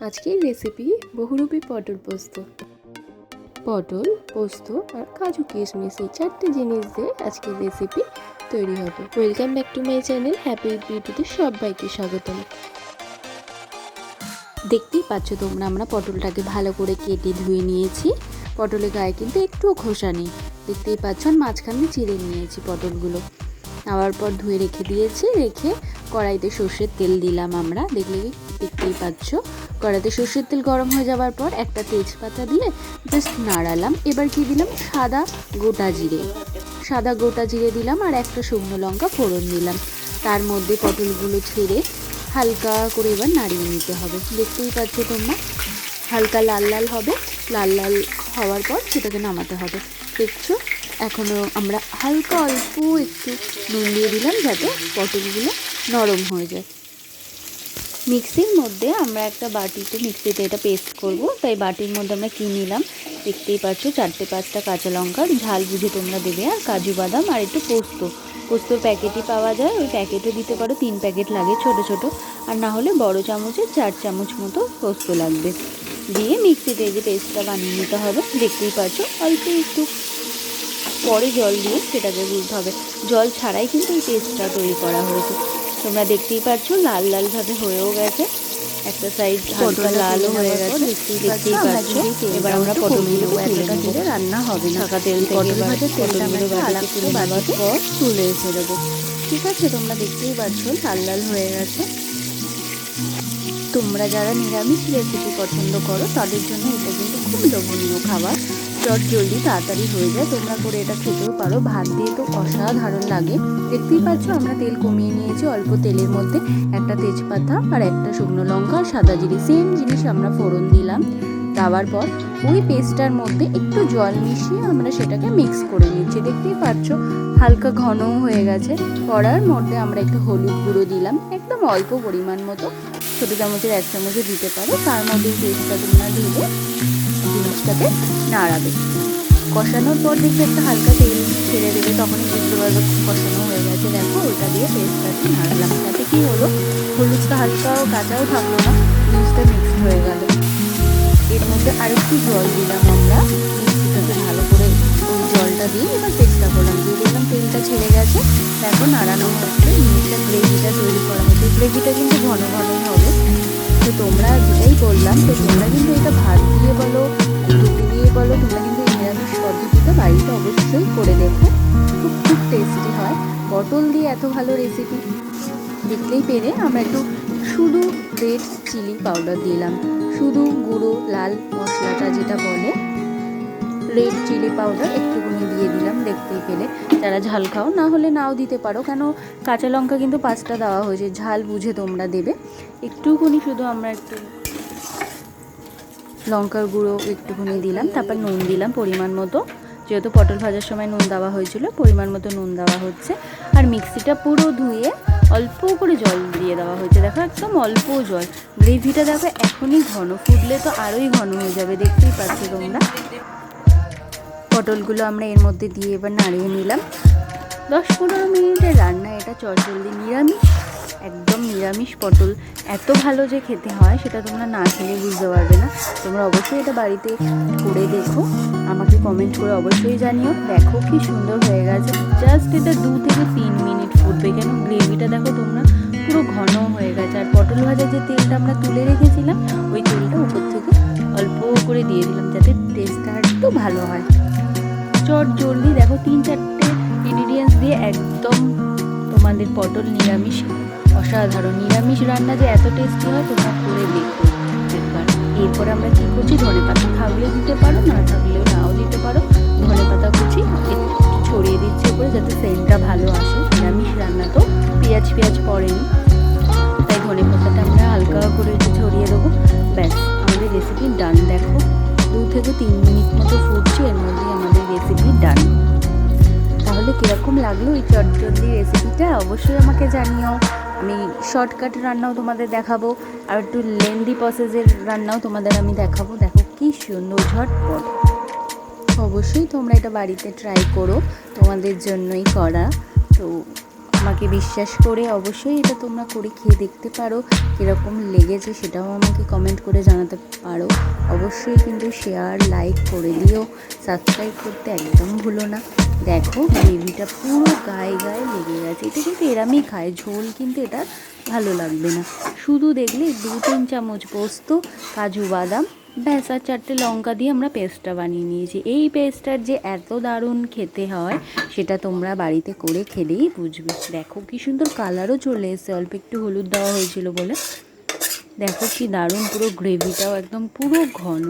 আজকের রেসিপি বহুরূপী পটল পোস্ত। পটল, পোস্ত আর কাজু কিশমিশ এই চারটে জিনিস দিয়ে আজকের রেসিপি তৈরি হবে। Welcome back to my channel happy with বিউটিতে সবাইকে স্বাগতম। দেখতেই পাচ্ছ তোমরা, আমরা পটলটাকে ভালো করে কেটে ধুয়ে নিয়েছি। পটলের গায়ে কিন্তু একটুও খোসা নেই, দেখতেই পাচ্ছ। আর মাঝখানে চিড়ে নিয়েছি পটলগুলো, নেওয়ার পর ধুয়ে রেখে দিয়েছি। রেখে কড়াইতে সর্ষের তেল দিলাম আমরা, দেখতেই পাচ্ছ। কড়াইতে সর্ষের তেল গরম হয়ে যাওয়ার পর একটা তেজপাতা দিয়ে জাস্ট নাড়ালাম। এবার কি দিলাম, সাদা গোটা জিরে দিলাম আর একটা শুকনো লঙ্কা ফোড়ন দিলাম। তার মধ্যে পটলগুলো ছেড়ে হালকা করে এবার নাড়িয়ে নিতে হবে। দেখতেই পাচ্ছ তোমরা, হালকা লাল লাল হবে। লাল লাল হওয়ার পর সেটাকে নামাতে হবে। দেখছো, এখনও আমরা হালকা অল্প একটু নুন দিয়ে দিলাম যাতে পটলগুলো নরম হয়ে যায়। মিক্সির মধ্যে আমরা একটা মিক্সিতে এটা পেস্ট করব, তাই বাটির মধ্যে আমরা কি নিলাম দেখতেই পাচ্ছ, 4-5টা কাঁচা লঙ্কার ঝাল বুঝে তোমরা দেবে। আর কাজু বাদাম আর একটু পোস্তর প্যাকেটই পাওয়া যায়, ওই প্যাকেটও দিতে পারো। 3 প্যাকেট লাগে ছোট ছোট, আর না হলে বড় চামচের 4 চামচ মতো পোস্ত লাগবে। দিয়ে মিক্সিতে এই যে পেস্টটা বানিয়ে নিতে হবে। দেখতেই পাচ্ছ, অল্প একটু পরে জল দিয়ে সেটাকে গুলতে হবে। জল ছাড়াই কিন্তু এই পেস্টটা তৈরি করা হয়েছে। তোমরা দেখতেই পাচ্ছ লাল লাল ভাবে হয়েও গেছে, একটা সাইড হালকা লালও হয়ে গেছে, দেখতেই পাচ্ছ। এবার আমরা পটলগুলো তুলে রান্না হবে না, তেল থেকে পটলগুলো বাড়িতে পর তুলে এসে দেবো। ঠিক আছে, তোমরা দেখতেই পাচ্ছ লাল লাল হয়ে গেছে। তোমরা যারা নিরামিষ রেসিপি পছন্দ করো তাদের জন্য এটা কিন্তু খুব লোভনীয় খাবার, চট জলদি তাড়াতাড়ি হয়ে যায়। তোমরা করে এটা খেতেও পারো, ভাত দিয়ে তো অসাধারণ লাগে। দেখতেই পাচ্ছ আমরা তেল কমিয়ে নিয়েছি। অল্প তেলের মধ্যে একটা তেজপাতা আর একটা শুকনো লঙ্কা আর সাদা জিরে সেম জিনিস আমরা ফোড়ন দিলাম। দেওয়ার পর ওই পেস্টটার মধ্যে একটু জল মিশিয়ে আমরা সেটাকে মিক্স করে নিচ্ছি। দেখতেই পাচ্ছ হালকা ঘনও হয়ে গেছে। কড়ার মধ্যে আমরা একটু হলুদ গুঁড়ো দিলাম, একদম অল্প পরিমাণ মতো, ছোটো চামচের 1 চামচও দিতে পারো। তার মধ্যে পেস্টটা তোমরা ঢেলে জিনিসটাকে নাড়াবে। কষানোর পর দেখবে একটা হালকা তেল ছেড়ে দেবে, তখনই বুঝতে পারবে কষানো হয়ে গেছে। দেখো, ওটা দিয়ে পেস্টটাকে নাড়লাম, তাতে কি হলো, হলুদটা হালকাও কাঁচাও থাকলো না, জিনিসটা মিক্সড হয়ে গেল। এর মধ্যে আরেকটু জল দিলাম আমরা, মিক্সিটাকে ভালো করে ওই জলটা দিয়ে এবার চেষ্টা করলাম। দিয়ে দেখলাম তেলটা ছেড়ে গেছে। দেখো নাড়ানো হচ্ছে, জিনিসটা গ্রেভিটা তৈরি করা হচ্ছে। গ্রেভিটা কিন্তু ঘন ঘনই হবে। তো তোমরা যেটাই বললাম, তো তোমরা কিন্তু এটা ভাত দিয়ে বলো, রুটি দিয়ে বলো, তোমরা কিন্তু নিরামিষ পদ্ধতিতে বাড়িতে অবশ্যই করে দেখো, খুব খুব টেস্টি হয়। পটল দিয়ে এত ভালো রেসিপি দেখলেই পেরে আমরা একটু শুধু রেড চিলি পাউডার দিলাম, শুধু গুঁড়ো লাল মশলাটা যেটা বলে রেড চিলি পাউডার একটুখানি দিয়ে দিলাম। দেখতেই পেলে, যারা ঝাল খাও না হলে নাও দিতে পারো, কেন কাঁচা লঙ্কা কিন্তু 5টা দেওয়া হয়েছে, ঝাল বুঝে তোমরা দেবে। একটুখানি শুধু আমরা একটু লঙ্কার গুঁড়ো একটুখানি দিলাম। তারপর নুন দিলাম পরিমাণ মতো, যেহেতু পটল ভাজার সময় নুন দেওয়া হয়েছিল, পরিমাণ মতো নুন দেওয়া হচ্ছে। আর মিক্সিটা পুরো ধুয়ে অল্প করে জল দিয়ে দেওয়া হয়েছে। দেখো একদম অল্প জল। গ্রেভিটা দেখো এখনই ঘন, ফুটলে তো আরোই ঘন হয়ে যাবে। দেখতেই পাচ্ছ তোমরা। পটলগুলো আমরা এর মধ্যে দিয়ে এবার নাড়িয়ে নিলাম। 10-15 মিনিটের রান্না এটা, চটজলদি নিরামিষ, একদম নিরামিষ পটল এত ভালো যে খেতে হয় সেটা তোমরা না খেলে বুঝতে পারবে না। তোমরা অবশ্যই এটা বাড়িতে করে দেখো, আমাকে কমেন্ট করে অবশ্যই জানিও। দেখো কি সুন্দর হয়ে গেছে। জাস্ট এটা 2-3 মিনিট ফুটবে, কেন গ্রেভিটা দেখো তোমরা পুরো ঘন হয়ে গেছে। আর পটল ভাজার যে তেলটা আমরা তুলে রেখেছিলাম, ওই তেলটা উপর থেকে অল্প করে দিয়ে দিলাম যাতে টেস্টটা একটু ভালো হয়। চট জলদি দেখো 3-4টে ইনগ্রিডিয়েন্টস দিয়ে একদম তোমাদের পটল নিরামিষ অসাধারণ। নিরামিষ রান্না যে এত টেস্টি হয় তোমরা করে দেখো একবার। এরপরে আমরা কী করছি, ধনেপাতা থাকলেও দিতে পারো, না থাকলেও নাও দিতে পারো। ধনেপাতা কুচি একটু ছড়িয়ে দিচ্ছে উপরে যাতে সেন্টটা ভালো আসে। নিরামিষ রান্না তো পেঁয়াজ পড়েনি, তাই ধনেপাতাটা আমরা হালকা করে একটু ছড়িয়ে দেবো। ব্যাস, আমাদের রেসিপি ডান। দেখো 2-3 মিনিট মতো ফুটছে, এর মধ্যেই আমাদের রেসিপি ডান। তাহলে কীরকম লাগলো এই চটজলদি রেসিপিটা অবশ্যই আমাকে জানিও। আমি শর্টকাট রান্নাও তোমাদের দেখাবো, আর একটু লেন্দি প্রসেসের রান্নাও তোমাদের আমি দেখাবো। দেখো কি সুন্দর ঝটপট। অবশ্যই তোমরা এটা বাড়িতে ট্রাই করো, তোমাদের জন্যই করা। তো আমাকে বিশ্বাস করে অবশ্যই এটা তোমরা করে খেয়ে দেখতে পারো, কীরকম লেগেছে সেটাও আমাকে কমেন্ট করে জানাতে পারো। অবশ্যই কিন্তু শেয়ার লাইক করে দিও, সাবস্ক্রাইব করতে একদম ভুলো না। দেখো গ্রেভিটা পুরো গায়ে গায়ে লেগে গেছে। এটা কিন্তু এরামই খায়, ঝোল কিন্তু এটা ভালো লাগবে না। শুধু দেখলে 2-3 চামচ পোস্ত, কাজু বাদাম, ব্যাস আর 4টে লঙ্কা দিয়ে আমরা পেস্টটা বানিয়ে নিয়েছি। এই পেস্টটার যে এত দারুণ খেতে হয় সেটা তোমরা বাড়িতে করে খেলেই বুঝবে। দেখো কি সুন্দর কালারও চলে এসেছে, অল্প একটু হলুদ দেওয়া হয়েছিল বলে। দেখো কি দারুণ, পুরো গ্রেভিটাও একদম পুরো ঘন।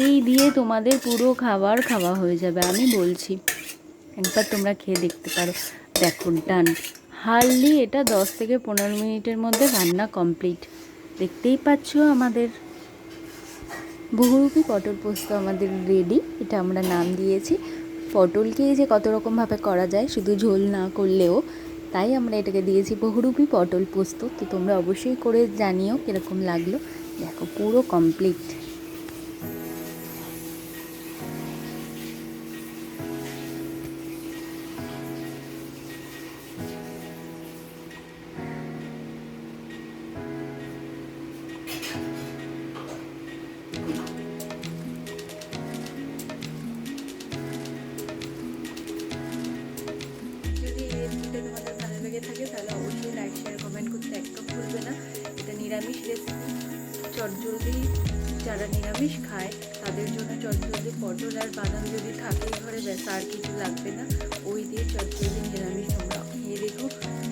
এই দিয়ে তোমাদের পুরো খাবার খাওয়া হয়ে যাবে, আমি বলছি। একবার তোমরা খেয়ে দেখতে পারো। দেখো ডান, হার্ডলি এটা 10 থেকে 15 মিনিটের মধ্যে রান্না কমপ্লিট। দেখতেই পাচ্ছ আমাদের বহুরূপী পটল পোস্ত আমাদের রেডি। এটা আমরা নাম দিয়েছি। পটলকে যে কত রকমভাবে করা যায়, শুধু ঝোল না করলেও, তাই আমরা এটাকে দিয়েছি বহুরূপী পটল পোস্ত। তো তোমরা অবশ্যই করে জানিও কীরকম লাগলো। দেখো পুরো কমপ্লিট। যদি এই রেসিপিটা তোমাদের ভালো লেগে থাকে তাহলে অবশ্যই লাইক শেয়ার কমেন্ট করতে একদম ভুলবে না। এটা নিরামিষ রেসিপি, চটজলদি যারা নিরামিষ খায় তাদের জন্য চটজলদি পটল আর বাদাম যদি থাকে ঘরে, ব্যাস আর কিছু লাগবে না। ওই দিয়ে চটজলদি নিরামিষ তোমরা খেয়ে দেখো,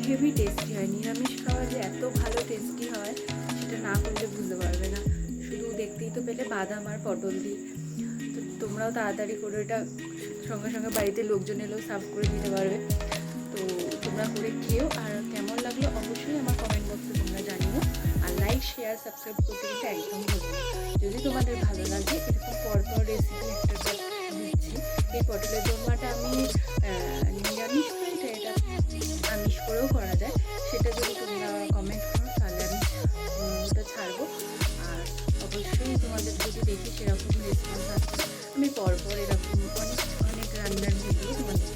হেভি টেস্টি হয়। নিরামিষ খাওয়া যে এত ভালো টেস্টি হয় সেটা না করলে বুঝতে পারবে না। শুধু দেখতেই তো পেলে বাদাম আর পটল দিয়ে। তো তোমরাও তাড়াতাড়ি করে এটা সঙ্গে সঙ্গে বাড়িতে লোকজন এলেও সার্ভ করে দিতে পারবে। তো তোমরা করে খেও, আর কেমন লাগলো অবশ্যই আমার কমেন্ট বক্সে তোমরা জানিও। আর লাইক শেয়ার সাবস্ক্রাইব করতে কিন্তু একদম ভুলো না। যদি তোমাদের ভালো লাগে এরকম পরপর রেসিপি একটা দিচ্ছি। এই পটলের দোরমাটা আমি নিরামিষ খাই, এটা আমিষ করেও করা যায়। সেটা যদি তোমরা কমেন্ট করো তাহলে আমি ওটা ছাড়বো। আর অবশ্যই তোমাদের যদি দেখি সেরকম রেসপন্স আসছে, আমি পরপর এরকম অনেক অনেক রান্নার ভিডিও তোমাদের